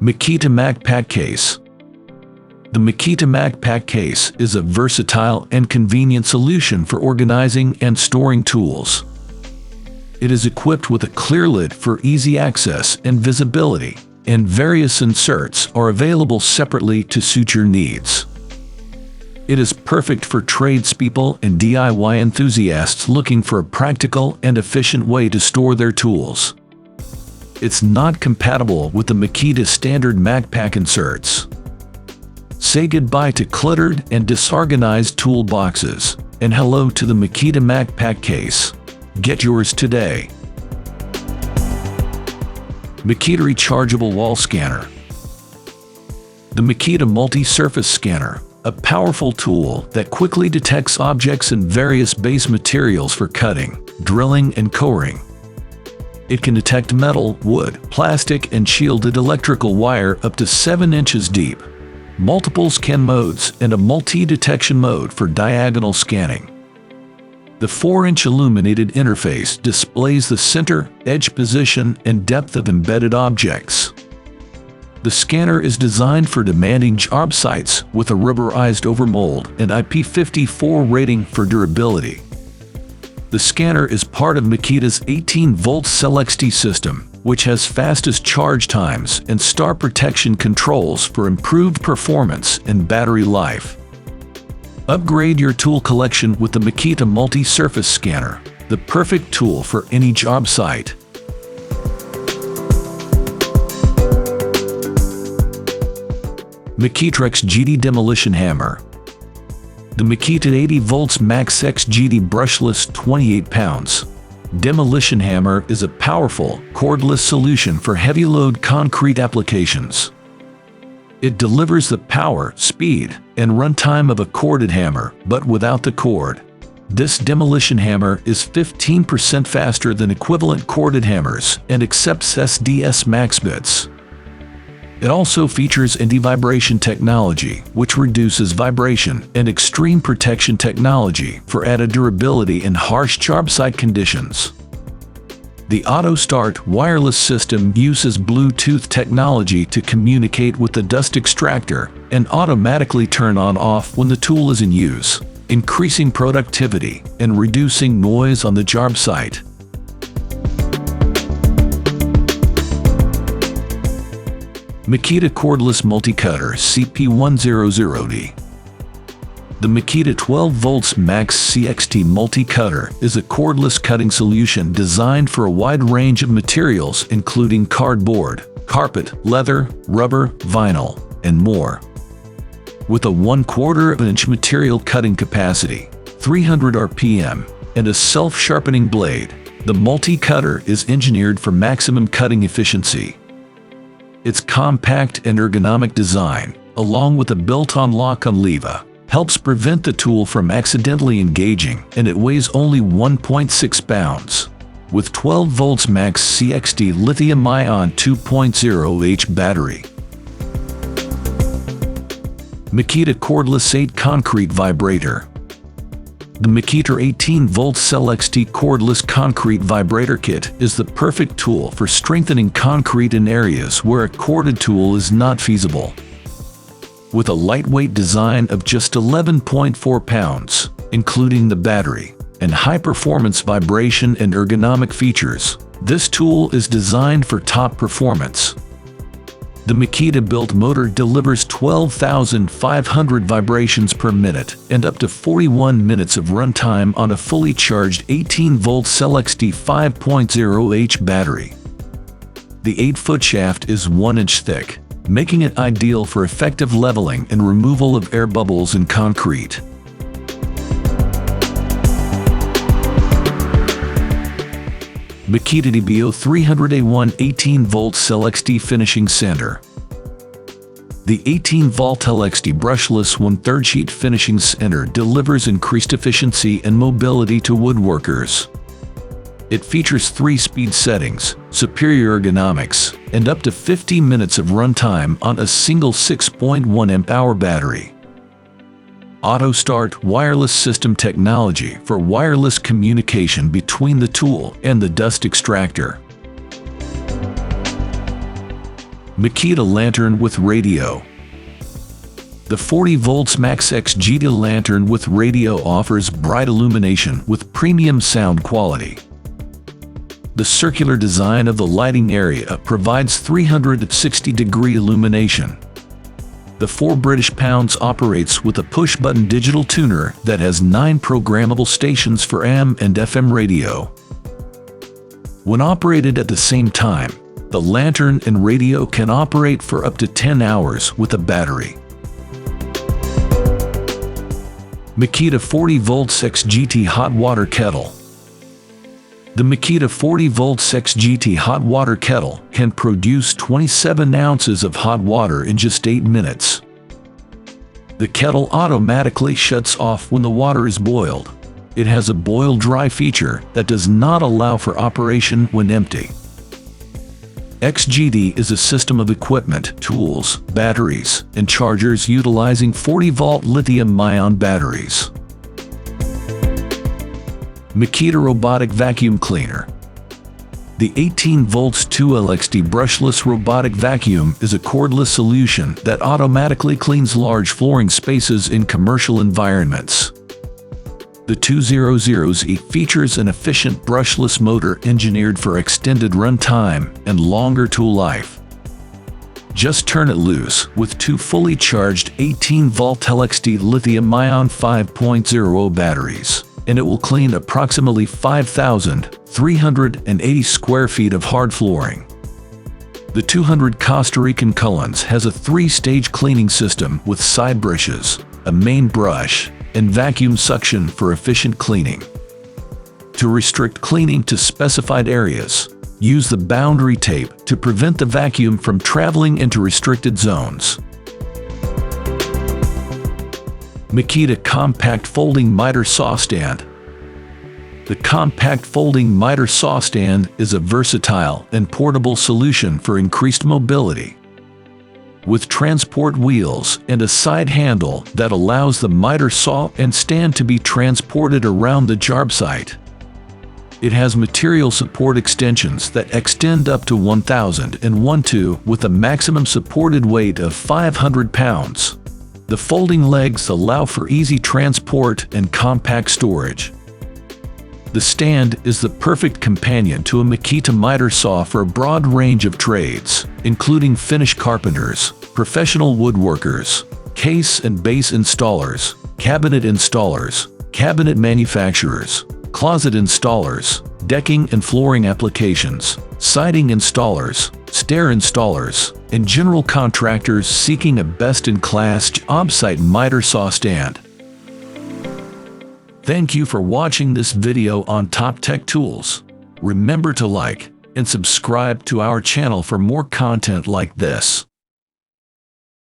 Makita Macpac case. The Makita Macpac case is a versatile and convenient solution for organizing and storing tools. It is equipped with a clear lid for easy access and visibility, and various inserts are available separately to suit your needs. It is perfect for tradespeople and DIY enthusiasts looking for a practical and efficient way to store their tools. It's not compatible with the Makita standard Macpac inserts. Say goodbye to cluttered and disorganized toolboxes, and hello to the Makita Macpac case. Get yours today. Makita Rechargeable Wall Scanner. The Makita Multi-Surface Scanner, a powerful tool that quickly detects objects in various base materials for cutting, drilling, and coring. It can detect metal, wood, plastic, and shielded electrical wire up to 7 inches deep, multiple scan modes, and a multi-detection mode for diagonal scanning. The 4-inch illuminated interface displays the center, edge position, and depth of embedded objects. The scanner is designed for demanding job sites with a rubberized overmold and IP54 rating for durability. The scanner is part of Makita's 18-volt Cell XT system, which has fastest charge times and star protection controls for improved performance and battery life. Upgrade your tool collection with the Makita Multi-Surface Scanner, the perfect tool for any job site. Makita GD Demolition Hammer. The Makita 80 volts Max X GD brushless 28 pounds demolition hammer is a powerful, cordless solution for heavy-load concrete applications. It delivers the power, speed, and runtime of a corded hammer, but without the cord. This demolition hammer is 15% faster than equivalent corded hammers and accepts SDS max bits. It also features anti-vibration technology, which reduces vibration, and extreme protection technology for added durability in harsh job site conditions. The Auto Start wireless system uses Bluetooth technology to communicate with the dust extractor and automatically turn on/off when the tool is in use, increasing productivity and reducing noise on the job site. Makita Cordless Multi-Cutter CP100D. The Makita 12 volts Max CXT Multi-Cutter is a cordless cutting solution designed for a wide range of materials including cardboard, carpet, leather, rubber, vinyl, and more. With a 1/4 inch material cutting capacity, 300 RPM, and a self-sharpening blade, the multi-cutter is engineered for maximum cutting efficiency. Its compact and ergonomic design, along with a built-on lock-on lever, helps prevent the tool from accidentally engaging, and it weighs only 1.6 pounds. With 12 volts Max CXT lithium-ion 2.0H battery. Makita Cordless 8 Concrete Vibrator. The Makita 18 volt Cell XT cordless concrete vibrator kit is the perfect tool for strengthening concrete in areas where a corded tool is not feasible. With a lightweight design of just 11.4 pounds, including the battery, and high-performance vibration and ergonomic features, this tool is designed for top performance. The Makita-built motor delivers 12,500 vibrations per minute and up to 41 minutes of runtime on a fully charged 18-volt Cell XT 5.0H battery. The 8-foot shaft is 1 inch thick, making it ideal for effective leveling and removal of air bubbles in concrete. Makita DBO 300A1 18-volt Cell XT Finishing Sander. The 18-volt LXT brushless 1/3 sheet finishing sander delivers increased efficiency and mobility to woodworkers. It features 3 speed settings, superior ergonomics, and up to 50 minutes of runtime on a single 6.1 amp-hour battery. Auto Start wireless system technology for wireless communication between the tool and the dust extractor. Makita Lantern with radio. The 40 volts Makita Lantern with radio offers bright illumination with premium sound quality. The circular design of the lighting area provides 360-degree illumination. The 4 British pounds operates with a push-button digital tuner that has 9 programmable stations for AM and FM radio. When operated at the same time, the lantern and radio can operate for up to 10 hours with a battery. Makita 40 volts XGT hot water kettle. The Makita 40 volts XGT hot water kettle can produce 27 ounces of hot water in just 8 minutes. The kettle automatically shuts off when the water is boiled. It has a boil dry feature that does not allow for operation when empty. XGT is a system of equipment, tools, batteries, and chargers utilizing 40-volt lithium-ion batteries. Makita Robotic Vacuum Cleaner. The 18 volts 2LXD brushless robotic vacuum is a cordless solution that automatically cleans large flooring spaces in commercial environments. The 200Z features an efficient brushless motor engineered for extended run time and longer tool life. Just turn it loose with 2 fully charged 18-volt LXD lithium-ion 5.0 batteries, and it will clean approximately 5,380 square feet of hard flooring. The 200 Costa Rican Cullens has a 3-stage cleaning system with side brushes, a main brush, and vacuum suction for efficient cleaning. To restrict cleaning to specified areas, use the boundary tape to prevent the vacuum from traveling into restricted zones. Makita Compact Folding Miter Saw Stand. The Compact Folding Miter Saw Stand is a versatile and portable solution for increased mobility. With transport wheels and a side handle that allows the miter saw and stand to be transported around the job site. It has material support extensions that extend up to 1,012 with a maximum supported weight of 500 pounds. The folding legs allow for easy transport and compact storage. The stand is the perfect companion to a Makita miter saw for a broad range of trades, including finish carpenters, professional woodworkers, case and base installers, cabinet manufacturers, closet installers, decking and flooring applications, siding installers, stair installers, and general contractors seeking a best-in-class job site miter saw stand. Thank you for watching this video on Top Tech Tools. Remember to like and subscribe to our channel for more content like this.